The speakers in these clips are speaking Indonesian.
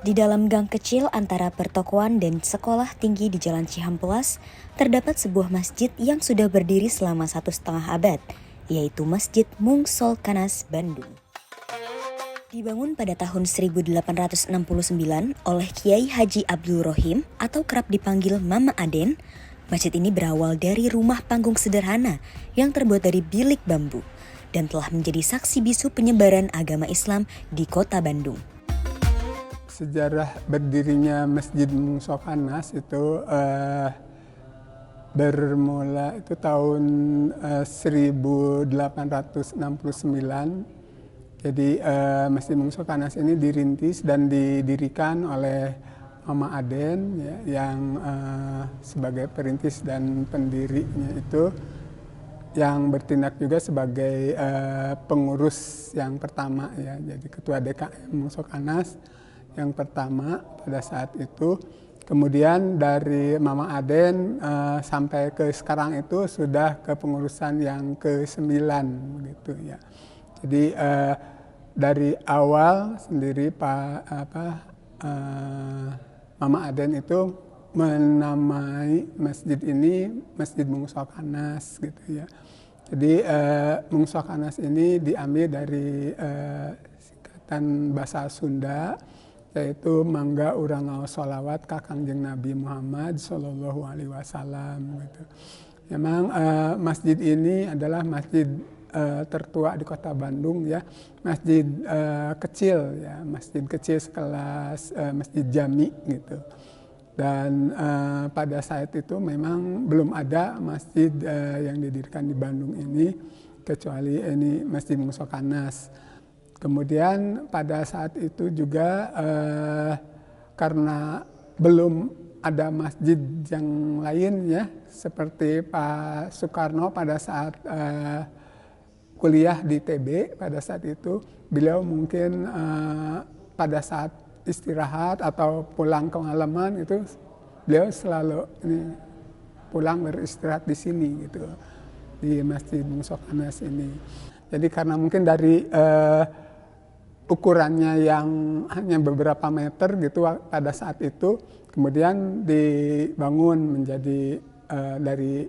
Di dalam gang kecil antara pertokoan dan sekolah tinggi di Jalan Cihampelas, terdapat sebuah masjid yang sudah berdiri selama 1,5 abad, yaitu Masjid Mungsolh Kanas, Bandung. Dibangun pada tahun 1869 oleh Kiai Haji Abdul Rohim atau kerap dipanggil Mama Aden, masjid ini berawal dari rumah panggung sederhana yang terbuat dari bilik bambu dan telah menjadi saksi bisu penyebaran agama Islam di kota Bandung. Sejarah berdirinya Masjid Mungsolh Kanas itu bermula itu tahun 1869. Jadi Masjid Mungsolh Kanas ini dirintis dan didirikan oleh Mama Aden ya, yang sebagai perintis dan pendirinya itu, yang bertindak juga sebagai pengurus yang pertama ya, jadi ketua DKM Mungsolh Kanas yang pertama pada saat itu. Kemudian dari Mama Aden sampai ke sekarang itu sudah kepengurusan yang ke-9 gitu ya. Jadi dari awal sendiri Mama Aden itu menamai masjid ini Masjid Mungsolh Kanas gitu ya. Jadi Mungsolh Kanas ini diambil dari singkatan bahasa Sunda, yaitu mangga urang ngaos sholawat ka Kangjeng Nabi Muhammad Shallallahu Alaihi Wasallam gitu. Memang masjid ini adalah masjid tertua di kota Bandung ya, masjid kecil ya, masjid kecil sekelas masjid Jami gitu. Dan pada saat itu memang belum ada masjid yang didirikan di Bandung ini kecuali ini Masjid Mungsolh Kanas. Kemudian pada saat itu juga karena belum ada masjid yang lain ya, seperti Pak Soekarno pada saat kuliah di TB pada saat itu, beliau mungkin pada saat istirahat atau pulang ke halaman itu beliau selalu pulang beristirahat di sini gitu, di Masjid Mungsolh Kanas ini. Jadi karena mungkin dari ukurannya yang hanya beberapa meter gitu pada saat itu, kemudian dibangun menjadi dari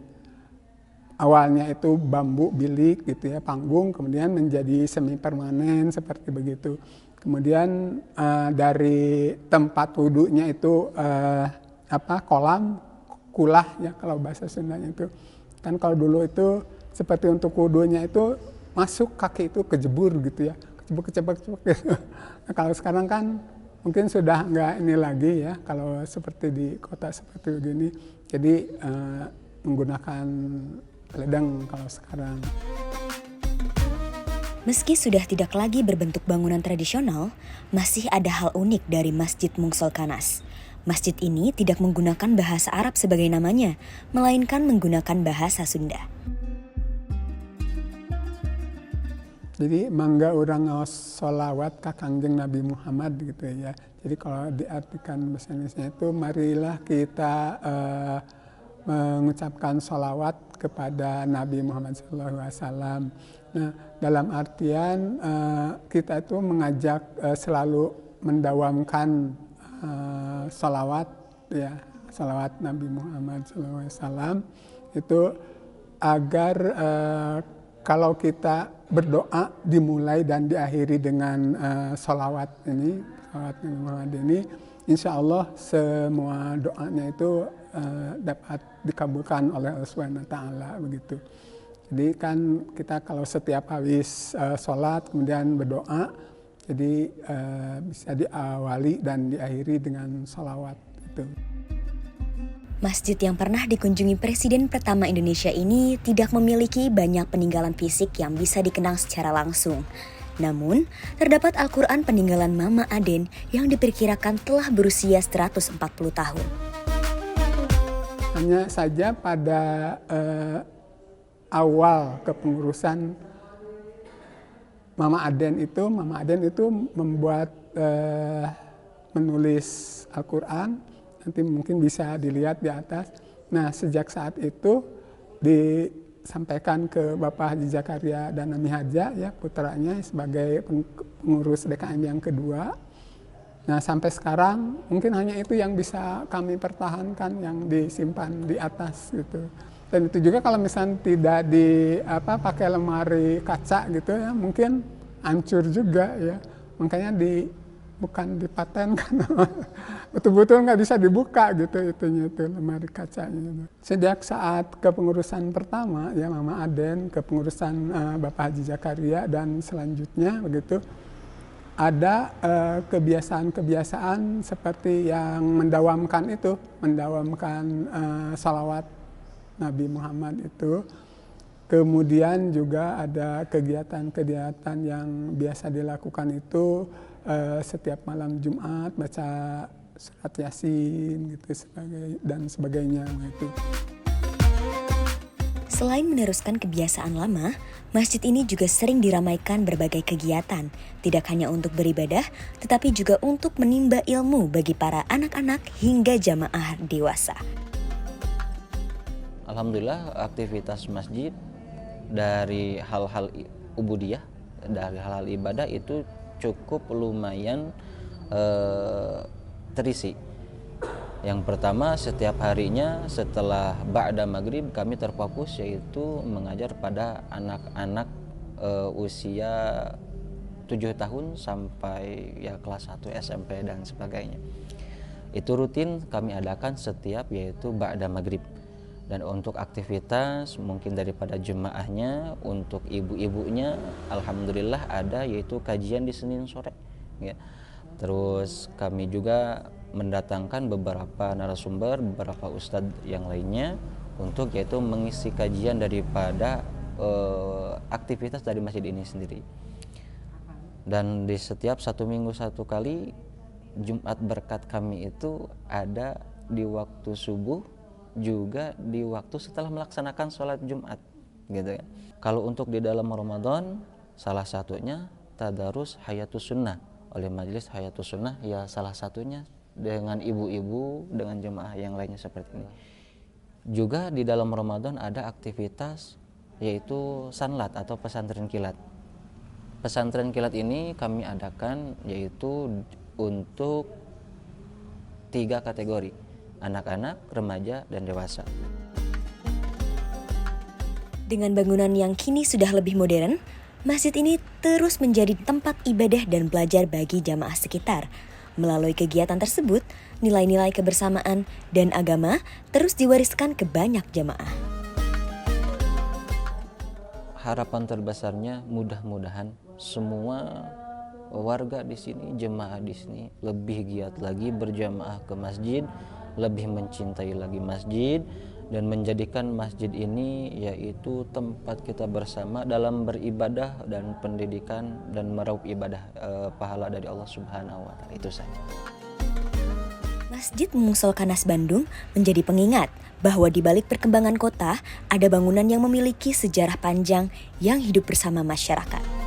awalnya itu bambu bilik gitu ya, panggung, kemudian menjadi semi permanen seperti begitu. Kemudian dari tempat wudhunya itu kolam kulah ya kalau bahasa Sundanya itu. Kan kalau dulu itu seperti untuk wudhunya itu masuk kaki itu kejebur gitu ya. Kecebur gitu. Nah, kalau sekarang kan mungkin sudah nggak ini lagi ya, kalau seperti di kota seperti begini. Jadi menggunakan ledeng kalau sekarang. Meski sudah tidak lagi berbentuk bangunan tradisional, masih ada hal unik dari Masjid Mungsolh Kanas. Masjid ini tidak menggunakan bahasa Arab sebagai namanya, melainkan menggunakan bahasa Sunda. Jadi mangga urang ngaos sholawat ka Kangjeng Nabi Muhammad gitu ya. Jadi kalau diartikan bahasa Indonesia itu, marilah kita mengucapkan sholawat kepada Nabi Muhammad SAW. Nah, dalam artian kita itu mengajak selalu mendawamkan sholawat ya, sholawat Nabi Muhammad SAW itu agar kalau kita berdoa dimulai dan diakhiri dengan sholawat ini, sholawat Nabi Muhammad ini, insya Allah semua doanya itu dapat dikabulkan oleh Allah Subhanahu Wa Taala begitu. Jadi kan kita kalau setiap habis sholat kemudian berdoa, jadi bisa diawali dan diakhiri dengan sholawat itu. Masjid yang pernah dikunjungi Presiden pertama Indonesia ini tidak memiliki banyak peninggalan fisik yang bisa dikenang secara langsung. Namun, terdapat Al-Quran peninggalan Mama Aden yang diperkirakan telah berusia 140 tahun. Hanya saja pada awal kepengurusan Mama Aden itu membuat menulis Al-Quran. Nanti mungkin bisa dilihat di atas. Nah, sejak saat itu sampaikan ke Bapak Haji Zakaria dan Nami Haja ya putranya sebagai pengurus DKM yang kedua. Nah sampai sekarang mungkin hanya itu yang bisa kami pertahankan yang disimpan di atas gitu. Dan itu juga kalau misalnya tidak pakai lemari kaca gitu ya mungkin hancur juga ya. Makanya bukan dipatenkan, betul-betul nggak bisa dibuka gitu itunya itu lemari kacanya. Sejak saat kepengurusan pertama ya Mama Aden, kepengurusan Bapak Haji Zakaria dan selanjutnya begitu ada kebiasaan-kebiasaan seperti yang mendawamkan salawat Nabi Muhammad itu. Kemudian juga ada kegiatan-kegiatan yang biasa dilakukan itu setiap malam Jumat baca surat Yasin gitu dan sebagainya gitu. Selain meneruskan kebiasaan lama, masjid ini juga sering diramaikan berbagai kegiatan, tidak hanya untuk beribadah, tetapi juga untuk menimba ilmu bagi para anak-anak hingga jamaah dewasa. Alhamdulillah aktivitas masjid dari hal-hal ubudiyah, dari hal-hal ibadah itu cukup lumayan terisi. Yang pertama setiap harinya setelah ba'da maghrib kami terfokus yaitu mengajar pada anak-anak usia 7 tahun sampai ya kelas 1 SMP dan sebagainya. Itu rutin kami adakan setiap yaitu ba'da maghrib. Dan untuk aktivitas mungkin daripada jemaahnya, untuk ibu-ibunya alhamdulillah ada yaitu kajian di Senin sore ya. Terus kami juga mendatangkan beberapa narasumber, beberapa ustadz yang lainnya untuk yaitu mengisi kajian daripada aktivitas dari masjid ini sendiri. Dan di setiap 1 minggu 1 kali Jumat berkat kami itu ada di waktu subuh juga di waktu setelah melaksanakan sholat Jumat gitu ya. Kalau untuk di dalam Ramadan salah satunya tadarus Hayatus Sunnah oleh Majelis Hayatus Sunnah ya, salah satunya dengan ibu-ibu dengan jemaah yang lainnya seperti ini. Juga di dalam Ramadan ada aktivitas yaitu sanlat atau pesantren kilat. Pesantren kilat ini kami adakan yaitu untuk 3 kategori: anak-anak, remaja, dan dewasa. Dengan bangunan yang kini sudah lebih modern, masjid ini terus menjadi tempat ibadah dan belajar bagi jamaah sekitar. Melalui kegiatan tersebut, nilai-nilai kebersamaan dan agama terus diwariskan ke banyak jamaah. Harapan terbesarnya mudah-mudahan semua warga di sini, jemaah di sini lebih giat lagi berjamaah ke masjid, lebih mencintai lagi masjid, dan menjadikan masjid ini yaitu tempat kita bersama dalam beribadah dan pendidikan dan meraup ibadah pahala dari Allah Subhanahu wa taala. Itu saja. Masjid Mung Solkanas Bandung menjadi pengingat bahwa di balik perkembangan kota ada bangunan yang memiliki sejarah panjang yang hidup bersama masyarakat.